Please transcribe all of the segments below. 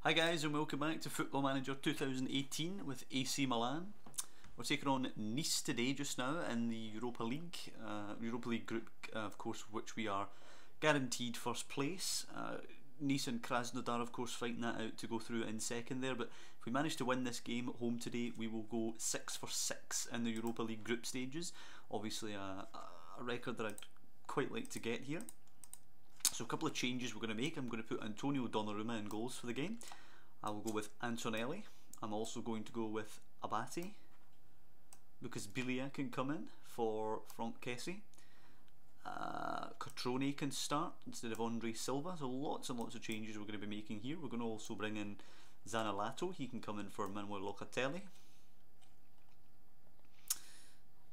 Hi guys, and welcome back to Football Manager 2018 with AC Milan. We're taking on Nice today just now in the Europa League. Europa League group, of course, which we are guaranteed first place. Nice and Krasnodar, of course, fighting that out to go through in second there. But if we manage to win this game at home today, we will go 6 for 6 in the Europa League group stages. Obviously a record that I'd quite like to get here. So a couple of changes we're going to make. I'm going to put Antonio Donnarumma in goals for the game. I will go with Antonelli. I'm also going to go with Abate. Lucas Biglia can come in for Franck Kessie. Cutrone can start instead of Andre Silva. So lots and lots of changes we're going to be making here. We're going to also bring in Zaniolato. He can come in for Manuel Locatelli.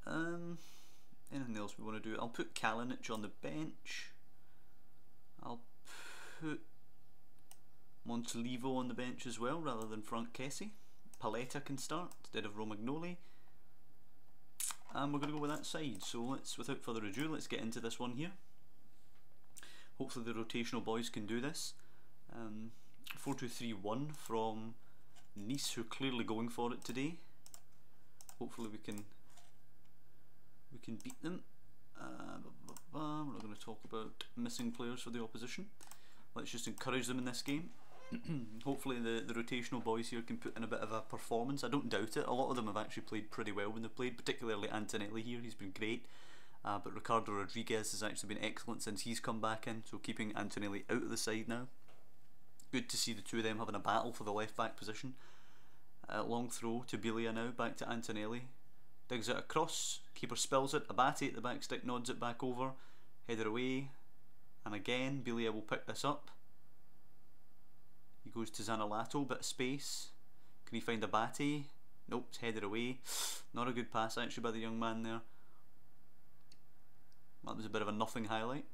Anything else we want to do? I'll put Kalinic on the bench. I'll put Montolivo on the bench as well rather than Franck Kessie. Paletta can start instead of Romagnoli. And we're going to go with that side. So let's, without further ado, let's get into this one here. Hopefully the rotational boys can do this. 4-2-3-1 from Nice, who are clearly going for it today. Hopefully we can beat them. We're not going to talk about missing players for the opposition. Let's just encourage them in this game. Hopefully the rotational boys here can put in a bit of a performance. I don't doubt it. A lot of them have actually played pretty well when they've played, particularly Antonelli here. He's been great. But Ricardo Rodriguez has actually been excellent since he's come back in, so keeping Antonelli out of the side now. Good to see the two of them having a battle for the left back position. Long throw to Biglia now, back to Antonelli. Digs it across, keeper spills it, Abate at the back stick nods it back over, header away, and again Biglia will pick this up. He goes to Zaniolato, bit of space. Can he find Abate? Nope, it's headed away. Not a good pass actually by the young man there. That was a bit of a nothing highlight.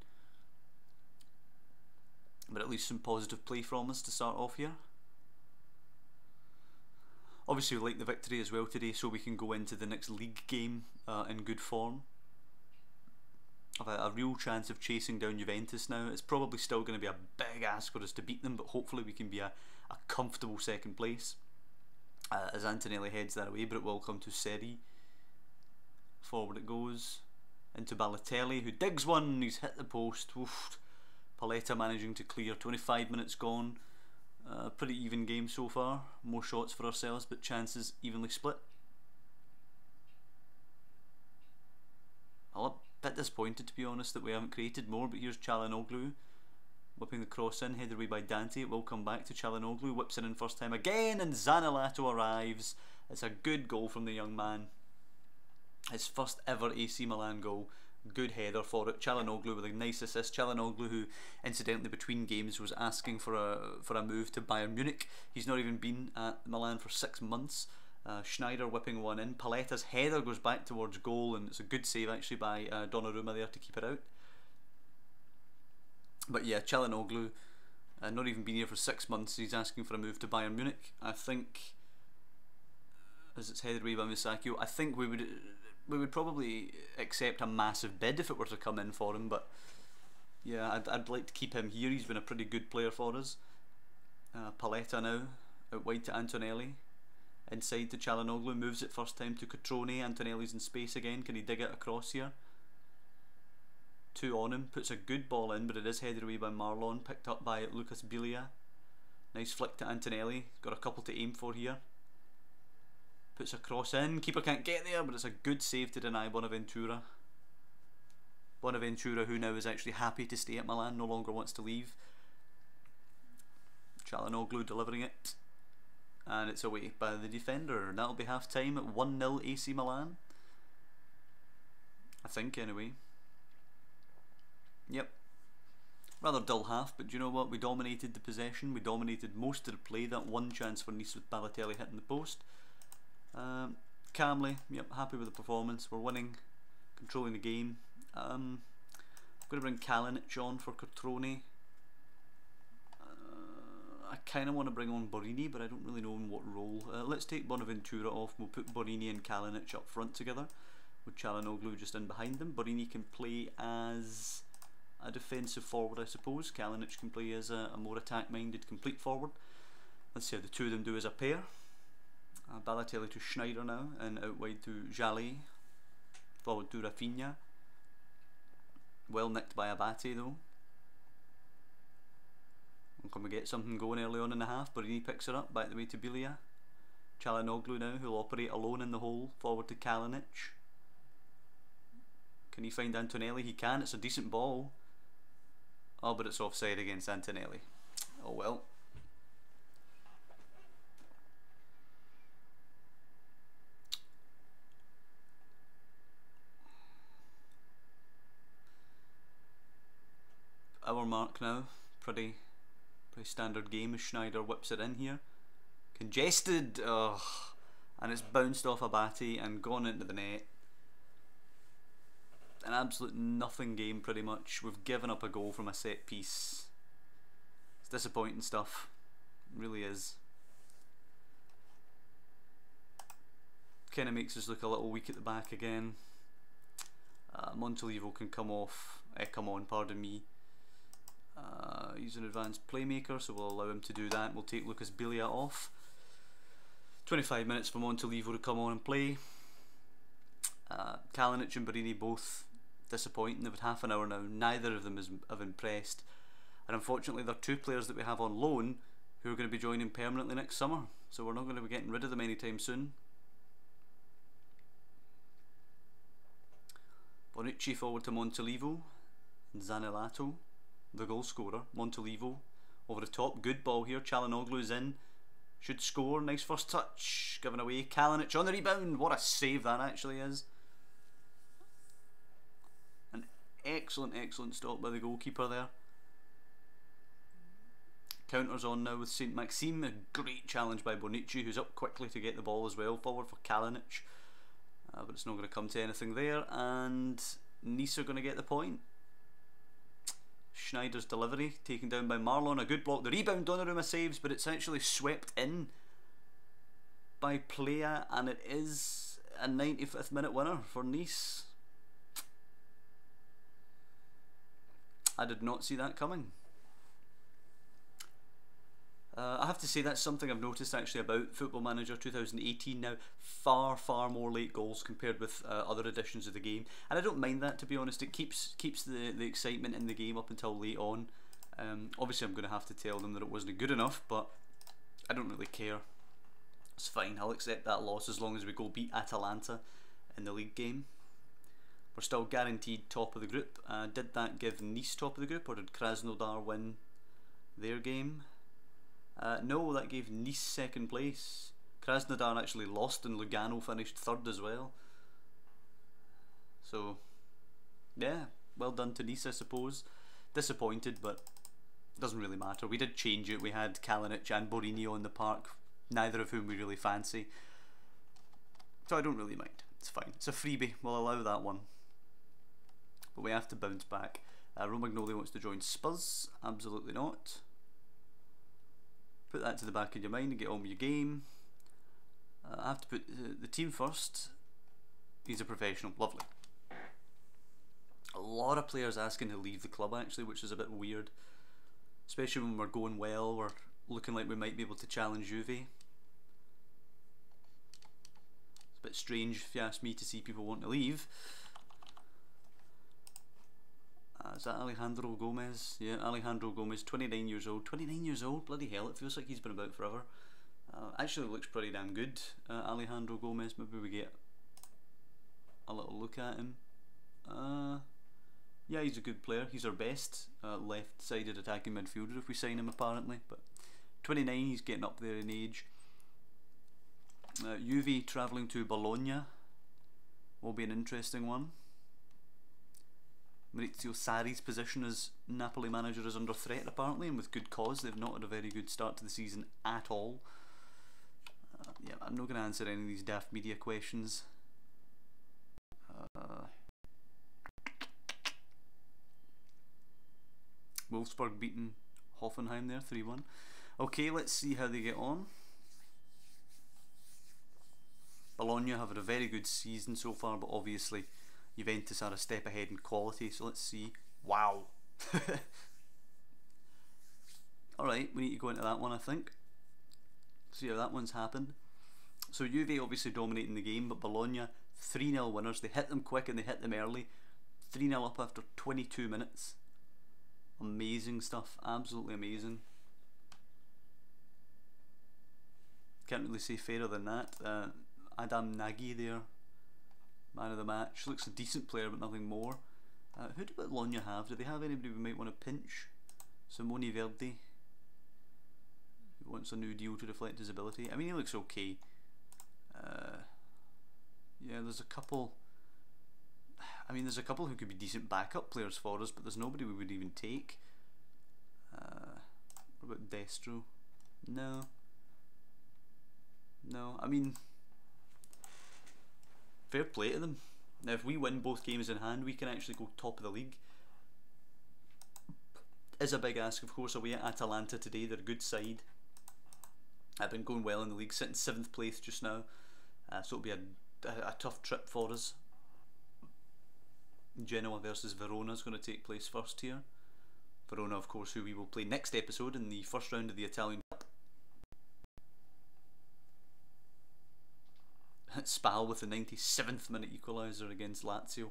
But at least some positive play from us to start off here. Obviously we like the victory as well today, so we can go into the next league game in good form. Have a real chance of chasing down Juventus now. It's probably still going to be a big ask for us to beat them, but hopefully we can be a comfortable second place. As Antonelli heads that away, but it will come to Seri. Forward it goes. Into Balotelli, who digs one, he's hit the post. Oof. Paletta managing to clear, 25 minutes gone. Pretty even game so far. More shots for ourselves, but chances evenly split. I'm a bit disappointed, to be honest, that we haven't created more, but here's Çalhanoğlu whipping the cross in, headed away by Dante. It will come back to Çalhanoğlu, whips it in first time again, and Zaniolato arrives. It's a good goal from the young man. His first ever AC Milan goal. Good header for it. Çalhanoğlu with a nice assist. Çalhanoğlu, who incidentally between games was asking for a move to Bayern Munich. He's not even been at Milan for 6 months. Schneider whipping one in. Paletta's header goes back towards goal, and it's a good save actually by Donnarumma there to keep it out. But yeah, Çalhanoğlu, not even been here for 6 months. He's asking for a move to Bayern Munich. I think, as it's headed away by Musacchio, I think we would probably accept a massive bid if it were to come in for him, but yeah, I'd like to keep him here. He's been a pretty good player for us. Paletta now, out wide to Antonelli. Inside to Çalhanoğlu, moves it first time to Cutrone. Antonelli's in space again. Can he dig it across here? 2 on him, puts a good ball in, but it is headed away by Marlon, picked up by Lucas Biglia. Nice flick to Antonelli, got a couple to aim for here. Puts a cross in, keeper can't get there, but it's a good save to deny Bonaventura. Bonaventura, who now is actually happy to stay at Milan, no longer wants to leave. Çalhanoğlu delivering it. And it's away by the defender. That'll be half time at 1-0 AC Milan. I think, anyway. Yep. Rather dull half, but do you know what? We dominated the possession. We dominated most of the play. That one chance for Nice with Balotelli hitting the post. Calmly, yep, happy with the performance. We're winning, controlling the game. I'm going to bring Kalinic on for Cutrone. I kind of want to bring on Borini, but I don't really know in what role. Let's take Bonaventura off. We'll put Borini and Kalinic up front together, with Çalhanoğlu just in behind them. Borini can play as a defensive forward, I suppose. Kalinic can play as a more attack-minded complete forward. Let's see how the two of them do as a pair. Balotelli to Schneider now, and out wide to Jallet. Forward to Rafinha. Well nicked by Abate though. And can we get something going early on in the half? Borini picks her up, back the way to Bilia. Çalhanoğlu now, who'll operate alone in the hole, forward to Kalinic. Can he find Antonelli? He can, it's a decent ball. Oh, but it's offside against Antonelli. Oh well. Our mark now, pretty standard game as Schneider whips it in here. Congested, and it's bounced off Abate and gone into the net. An absolute nothing game pretty much. We've given up a goal from a set piece. It's disappointing stuff, it really is. Kind of makes us look a little weak at the back again. Montolivo can come on, pardon me. He's an advanced playmaker, so we'll allow him to do that. We'll take Lucas Bilia off. 25 minutes for Montolivo to come on and play. Kalinic and Borini both disappointing. They've had half an hour now. Neither of them have impressed. And unfortunately, they're two players that we have on loan who are going to be joining permanently next summer. So we're not going to be getting rid of them anytime soon. Bonucci forward to Montolivo. Zaniolato, the goal scorer. Montolivo over the top. Good ball here. Çalhanoğlu's in. Should score. Nice first touch. Given away. Kalinic on the rebound. What a save that actually is. An excellent stop by the goalkeeper there. Counters on now with Saint Maxime. A great challenge by Bonucci, who's up quickly to get the ball as well. Forward for Kalinic. But it's not going to come to anything there. And Nice are going to get the point. Schneider's delivery taken down by Marlon. A good block. The rebound, Donnarumma saves, but it's actually swept in by Playa, and it is a 95th minute winner for Nice. I did not see that coming. I have to say that's something I've noticed actually about Football Manager 2018 now. Far more late goals compared with other editions of the game, and I don't mind that, to be honest. It keeps the excitement in the game up until late on. Obviously I'm going to have to tell them that it wasn't good enough, but I don't really care. It's fine, I'll accept that loss as long as we go beat Atalanta in the league game. We're still guaranteed top of the group. Did that give Nice top of the group, or did Krasnodar win their game? No, that gave Nice second place. Krasnodar actually lost and Lugano finished third as well. So, yeah, well done to Nice, I suppose. Disappointed, but doesn't really matter. We did change it. We had Kalinic and Borini on the park, neither of whom we really fancy. So I don't really mind. It's fine. It's a freebie. We'll allow that one. But we have to bounce back. Romagnoli wants to join Spurs. Absolutely not. Put that to the back of your mind and get on with your game. I have to put the team first. He's a professional. Lovely. A lot of players asking to leave the club actually, which is a bit weird. Especially when we're going well, we're looking like we might be able to challenge Juve. It's a bit strange if you ask me to see people want to leave. Is that Alejandro Gomez? Yeah, Alejandro Gomez, 29 years old. 29 years old? Bloody hell, it feels like he's been about forever. Actually looks pretty damn good, Alejandro Gomez. Maybe we get a little look at him. Yeah, he's a good player. He's our best left-sided attacking midfielder if we sign him, apparently. But 29, he's getting up there in age. Juve travelling to Bologna will be an interesting one. Maurizio Sarri's position as Napoli manager is under threat apparently, and with good cause. They've not had a very good start to the season at all. Yeah, I'm not going to answer any of these daft media questions. Wolfsburg beating Hoffenheim there 3-1. Okay, let's see how they get on. Bologna have had a very good season so far, but obviously Juventus are a step ahead in quality, so let's see. Wow. Alright, we need to go into that one, I think. So yeah, that one's happened. So Juve obviously dominating the game, but Bologna 3-0 winners. They hit them quick and they hit them early. 3-0 up after 22 minutes. Amazing stuff, absolutely amazing. Can't really say fairer than that. Adam Nagy there, man of the match. Looks a decent player but nothing more. Who do Bologna have? Do they have anybody we might want to pinch? Simone Verdi, who wants a new deal to reflect his ability. I mean, he looks okay. Yeah, there's a couple. I mean, there's a couple who could be decent backup players for us, but there's nobody we would even take. What about Destro? No. No, I mean, fair play to them. Now, if we win both games in hand, we can actually go top of the league. Is a big ask, of course, away at Atalanta today. They're a good side. I've been going well in the league, sitting 7th place just now. So it'll be a tough trip for us. Genoa versus Verona is going to take place first here. Verona, of course, who we will play next episode in the first round of the Italian Cup. Spal with the 97th minute equaliser against Lazio.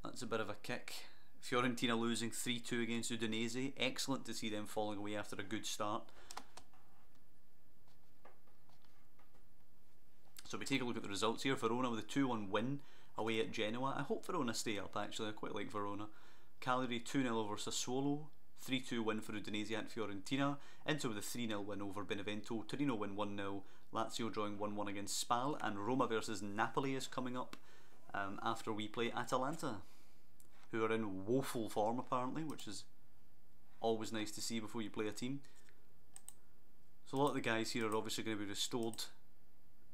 That's a bit of a kick. Fiorentina losing 3-2 against Udinese. Excellent to see them falling away after a good start. So we take a look at the results here. Verona with a 2-1 win away at Genoa. I hope Verona stay up actually, I quite like Verona. Cagliari 2-0 over Sassuolo. 3-2 win for Udinese at Fiorentina. Inter with a 3-0 win over Benevento. Torino win 1-0. Lazio drawing 1-1 against Spal. And Roma versus Napoli is coming up after we play Atalanta, who are in woeful form apparently, which is always nice to see before you play a team. So a lot of the guys here are obviously going to be restored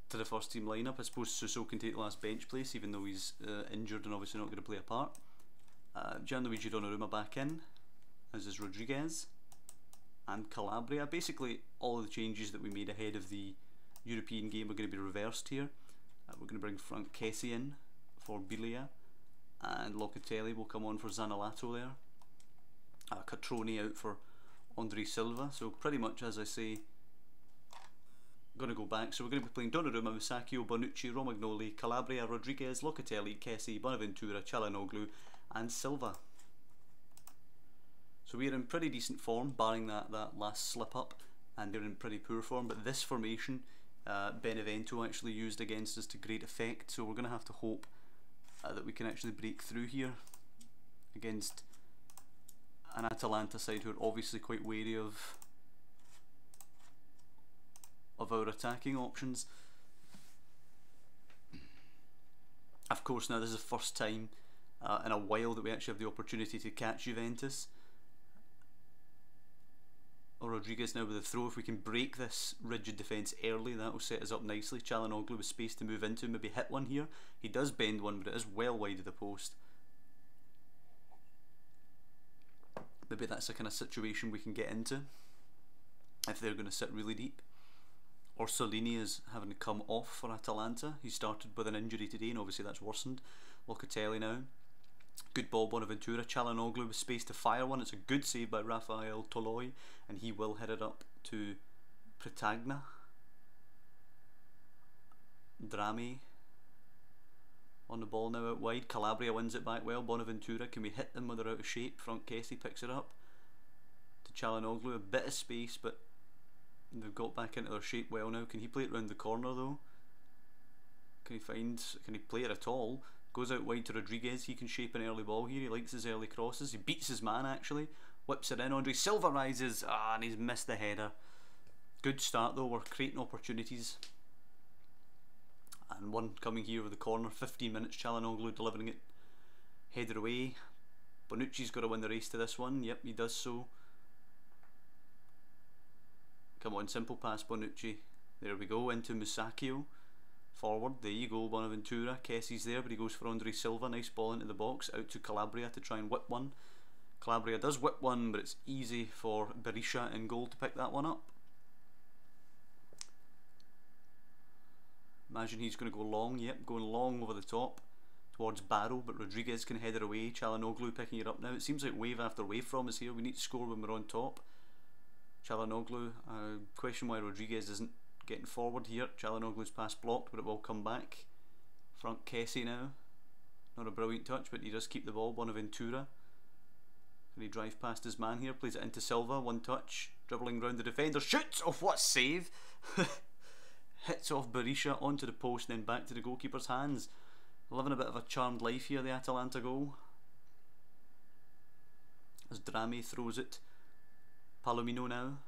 to the first team lineup. I suppose Suso can take the last bench place, even though he's injured and obviously not going to play a part. Gianluigi Donnarumma back in, as is Rodriguez and Calabria. Basically all of the changes that we made ahead of the European game are going to be reversed here. We're going to bring Frank Kessie in for Bilia, and Locatelli will come on for Zaniolato there. Catroni out for Andre Silva. So pretty much, as I say, going to go back. So we're going to be playing Donnarumma, Musacchio, Bonucci, Romagnoli, Calabria, Rodriguez, Locatelli, Kessie, Bonaventura, Çalhanoğlu and Silva. So we're in pretty decent form, barring that last slip up, and they're in pretty poor form. But this formation, Benevento actually used against us to great effect. So we're going to have to hope that we can actually break through here against an Atalanta side who are obviously quite wary of our attacking options. Of course, now this is the first time in a while that we actually have the opportunity to catch Juventus. Rodriguez now with a throw. If we can break this rigid defence early, that will set us up nicely. Çalhanoğlu with space to move into, maybe hit one here. He does bend one, but it is well wide of the post. Maybe that's the kind of situation we can get into if they're going to sit really deep. Orsolini is having to come off for Atalanta. He started with an injury today and obviously that's worsened. Locatelli now. Good ball, Bonaventura. Çalhanoğlu with space to fire one. It's a good save by Rafael Toloi, and he will hit it up to Pritagna. Drami on the ball now out wide. Calabria wins it back well. Bonaventura, can we hit them when they're out of shape? Frank Kessie picks it up to Çalhanoğlu. A bit of space, but they've got back into their shape well now. Can he play it round the corner though? Can he play it at all? Goes out wide to Rodriguez. He can shape an early ball here. He likes his early crosses. He beats his man actually. Whips it in. Andre Silva rises. And he's missed the header. Good start though. We're creating opportunities. And one coming here with the corner. 15 minutes. Çalhanoğlu delivering it. Headed away. Bonucci's got to win the race to this one. Yep, he does so. Come on, simple pass Bonucci. There we go, into Musacchio. Forward, there you go, Bonaventura. Kessie's there, but he goes for Andre Silva. Nice ball into the box, out to Calabria to try and whip one. Calabria does whip one, but it's easy for Berisha in goal to pick that one up. Imagine he's going to go long, yep, going long over the top towards Barrow, but Rodriguez can head it away. Çalhanoğlu picking it up now. It seems like wave after wave from us here. We need to score when we're on top. Çalhanoğlu. Question why Rodriguez isn't getting forward here. Çalhanoğlu's pass blocked, but it will come back. Frank Kessie now. Not a brilliant touch, but he does keep the ball. Bonaventura. Can he drive past his man here? Plays it into Silva. One touch. Dribbling round the defender. Shoots! Oh, what a save! Hits off Berisha onto the post, then back to the goalkeeper's hands. Living a bit of a charmed life here, the Atalanta goal. As Drame throws it. Palomino now.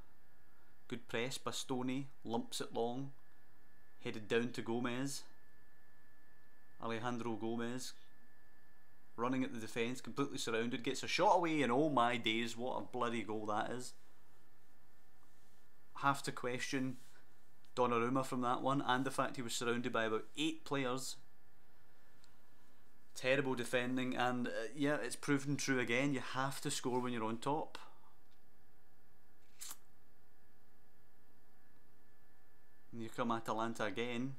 Good press. Bastoni lumps it long. Headed down to Gomez. Alejandro Gomez. Running at the defence, completely surrounded. Gets a shot away, and oh my days, what a bloody goal that is. Have to question Donnarumma from that one, and the fact he was surrounded by about 8 players. Terrible defending, and yeah, it's proven true again. You have to score when you're on top. And here come Atalanta again.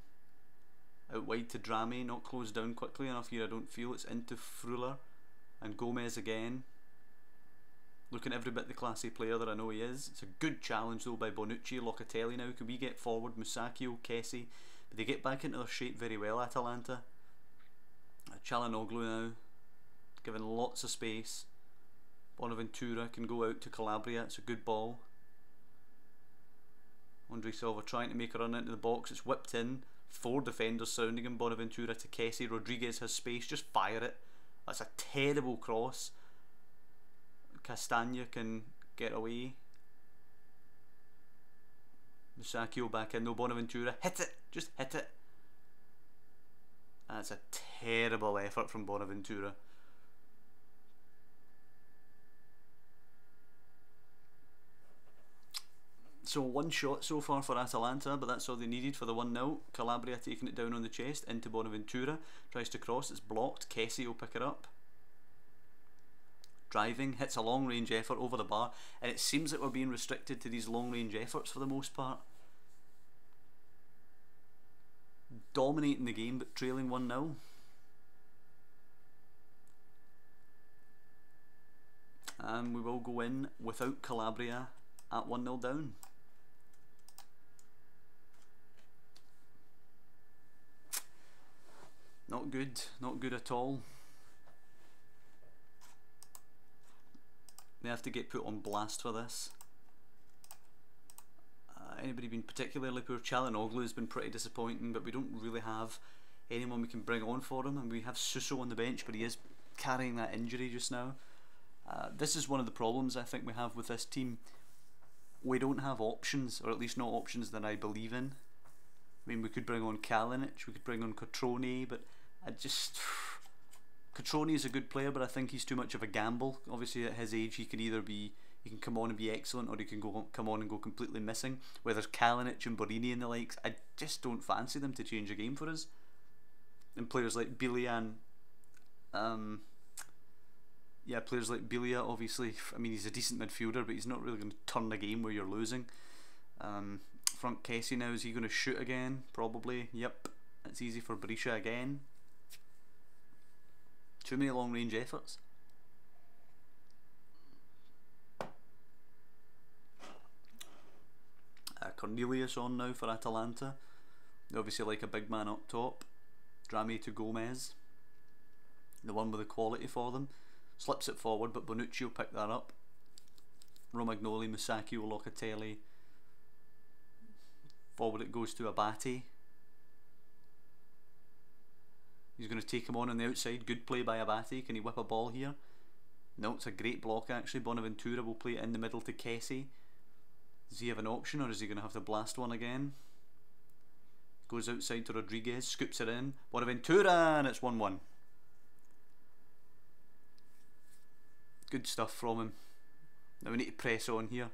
Out wide to Drame, not closed down quickly enough here, I don't feel. It's into Freuler and Gomez again. Looking every bit the classy player that I know he is. It's a good challenge though by Bonucci. Locatelli now. Can we get forward? Musacchio, Kessie. But they get back into their shape very well, Atalanta. Çalhanoğlu now. Given lots of space. Bonaventura can go out to Calabria. It's a good ball. Andre Silva trying to make a run into the box. It's whipped in. 4 defenders surrounding him. Bonaventura to Kessie. Rodriguez has space. Just fire it. That's a terrible cross. Castagna can get away. Musacchio back in. No, Bonaventura. Hit it. Just hit it. That's a terrible effort from Bonaventura. So 1 shot so far for Atalanta, but that's all they needed for the 1-0. Calabria taking it down on the chest into Bonaventura. Tries to cross, it's blocked. Kessie will pick it up. Driving, hits a long range effort over the bar, and it seems that we're being restricted to these long range efforts for the most part. Dominating the game but trailing 1-0. And we will go in without Calabria at 1-0 down. Not good, not good at all. They have to get put on blast for this. Anybody been particularly poor? Çalhanoğlu has been pretty disappointing, but we don't really have anyone we can bring on for him, and we have Suso on the bench, but he is carrying that injury just now. This is one of the problems I think we have with this team. We don't have options, or at least not options that I believe in. I mean, we could bring on Kalinic, we could bring on Cotrone, but I just... Cotrone is a good player, but I think he's too much of a gamble. Obviously at his age he can either be, he can come on and be excellent, or he can come on and go completely missing. Where there's Kalinic and Borini and the likes, I just don't fancy them to change a game for us. And players like Bilian, yeah, players like Bilia, obviously, I mean, he's a decent midfielder, but he's not really going to turn the game where you're losing. Frank Kessie now, is he going to shoot again? Probably, yep. It's easy for Berisha again. Too many long range efforts. Cornelius on now for Atalanta. They obviously like a big man up top. Drame to Gomez. The one with the quality for them. Slips it forward, but Bonucci will pick that up. Romagnoli, Musacchio, Locatelli. Forward it goes to Abate. He's going to take him on the outside. Good play by Abate. Can he whip a ball here? No, it's a great block actually. Bonaventura will play it in the middle to Kessie. Does he have an option, or is he going to have to blast one again? Goes outside to Rodriguez, scoops it in. Bonaventura, and it's 1-1. Good stuff from him. Now we need to press on here.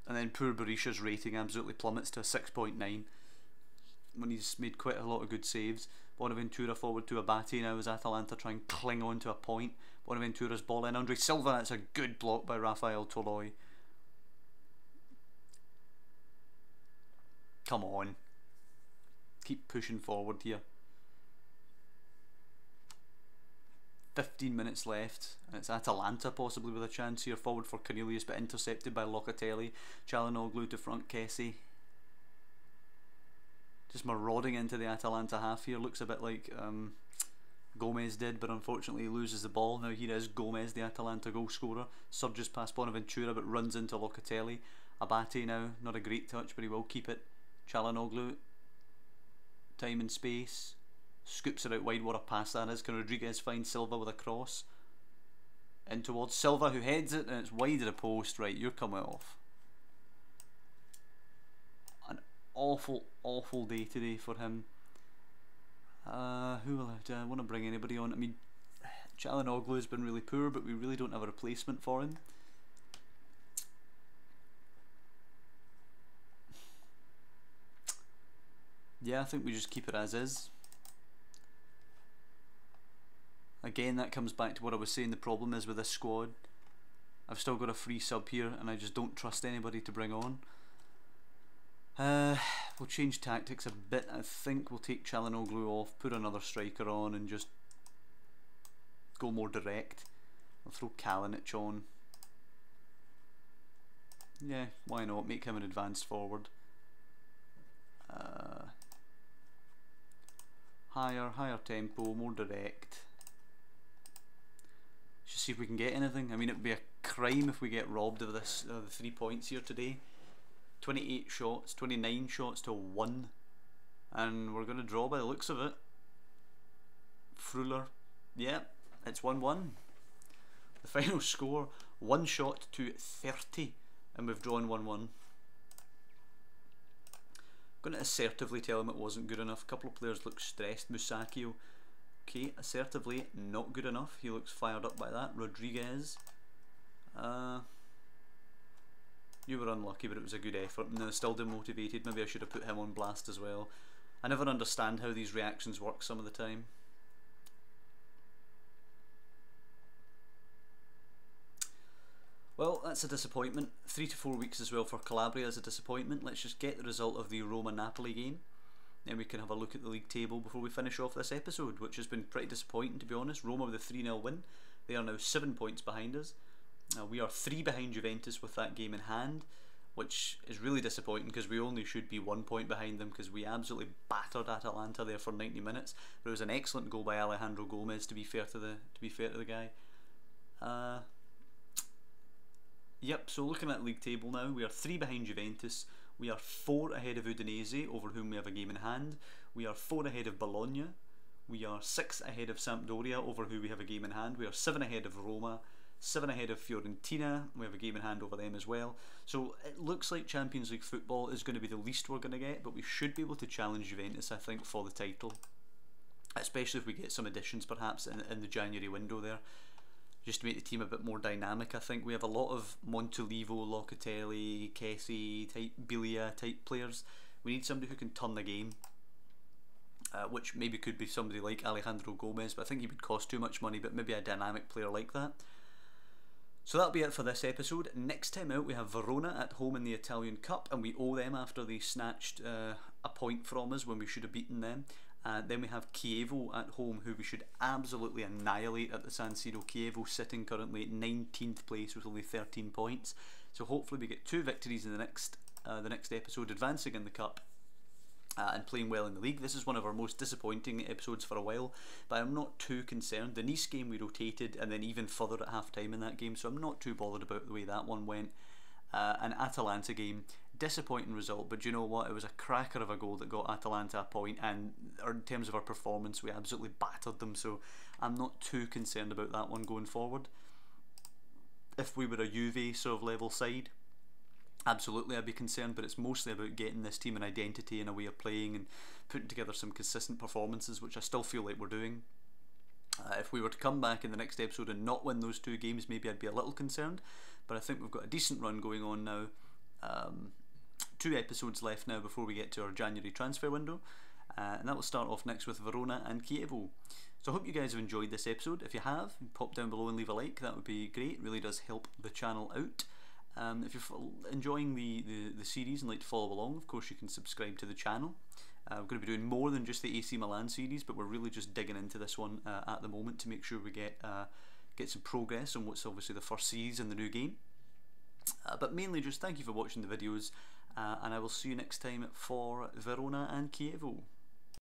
And then poor Berisha's rating absolutely plummets to a 6.9 when he's made quite a lot of good saves. Bonaventura forward to Abate now as Atalanta try and cling on to a point. Bonaventura's ball in. Andre Silva, that's a good block by Rafael Toloi. Come on. Keep pushing forward here. 15 minutes left, and it's Atalanta possibly with a chance here. Forward for Cornelius, but intercepted by Locatelli. Çalhanoğlu to front Kessie. Just marauding into the Atalanta half here. Looks a bit like Gomez did, but unfortunately he loses the ball. Now here is Gomez, the Atalanta goal scorer. Surges past Bonaventura, but runs into Locatelli. Abate now, not a great touch, but he will keep it. Çalhanoğlu, time and space. Scoops it out wide. What a pass that is. Can Rodriguez find Silva with a cross? In towards Silva, who heads it, and it's wide of the post. Right, you're coming off. An awful, awful day today for him. Who will I want to bring anybody on? I mean, Çalhanoğlu has been really poor, but we really don't have a replacement for him. Yeah, I think we just keep it as is. Again, that comes back to what I was saying the problem is with this squad. I've still got a free sub here, and I just don't trust anybody to bring on. We'll change tactics a bit. I think we'll take Çalhanoğlu off, put another striker on, and just go more direct. I'll throw Kalinic on. Yeah, why not? Make him an advanced forward. Higher tempo, more direct. Just see if we can get anything. I mean, it would be a crime if we get robbed of this, the 3 points here today. 28 shots, 29 shots to 1, and we're going to draw by the looks of it. Fruller, yeah, it's 1-1. The final score, 1 shot to 30, and we've drawn 1-1. I'm going to assertively tell him it wasn't good enough. A couple of players look stressed. Musakio, okay, assertively not good enough. He looks fired up by that. Rodriguez, you were unlucky, but it was a good effort. No, still demotivated. Maybe I should have put him on blast as well. I never understand how these reactions work some of the time. Well, that's a disappointment. 3 to 4 weeks as well for Calabria is a disappointment. Let's just get the result of the Roma-Napoli game. Then we can have a look at the league table before we finish off this episode, which has been pretty disappointing, to be honest. Roma with a 3-0 win. They are now 7 points behind us. We are 3 behind Juventus with that game in hand, which is really disappointing because we only should be 1 point behind them because we absolutely battered Atalanta there for 90 minutes. But it was an excellent goal by Alejandro Gomez, to be fair to the guy. Yep, so looking at league table now, we are 3 behind Juventus. We are 4 ahead of Udinese, over whom we have a game in hand. We are 4 ahead of Bologna. We are 6 ahead of Sampdoria, over who we have a game in hand. We are 7 ahead of Roma. 7 ahead of Fiorentina. We have a game in hand over them as well. So it looks like Champions League football is going to be the least we're going to get, but we should be able to challenge Juventus, I think, for the title. Especially if we get some additions perhaps in the January window there, just to make the team a bit more dynamic. I think we have a lot of Montolivo, Locatelli, Kessie type, Bilia type players. We need somebody who can turn the game, which maybe could be somebody like Alejandro Gomez, but I think he would cost too much money, but maybe a dynamic player like that. So that'll be it for this episode. Next time out we have Verona at home in the Italian Cup, and we owe them after they snatched a point from us when we should have beaten them. Then we have Chievo at home, who we should absolutely annihilate at the San Siro. Chievo sitting currently at 19th place with only 13 points. So hopefully we get 2 victories in the next episode, advancing in the Cup and playing well in the league. This is one of our most disappointing episodes for a while, but I'm not too concerned. The Nice game we rotated and then even further at half time in that game, so I'm not too bothered about the way that one went. An Atalanta game, disappointing result, but you know what, it was a cracker of a goal that got Atalanta a point, and in terms of our performance we absolutely battered them, so I'm not too concerned about that one going forward. If we were a Juve sort of level side, absolutely I'd be concerned, but it's mostly about getting this team an identity and a way of playing and putting together some consistent performances, which I still feel like we're doing. If we were to come back in the next episode and not win those 2 games, maybe I'd be a little concerned, but I think we've got a decent run going on now. 2 episodes left now before we get to our January transfer window, and that will start off next with Verona and Chievo. So I hope you guys have enjoyed this episode. If you have, pop down below and leave a like, that would be great. It really does help the channel out. If you're enjoying the series and like to follow along, of course you can subscribe to the channel. We're going to be doing more than just the AC Milan series, but we're really just digging into this one at the moment to make sure we get some progress on what's obviously the first series in the new game. But mainly just thank you for watching the videos, and I will see you next time for Verona and Chievo.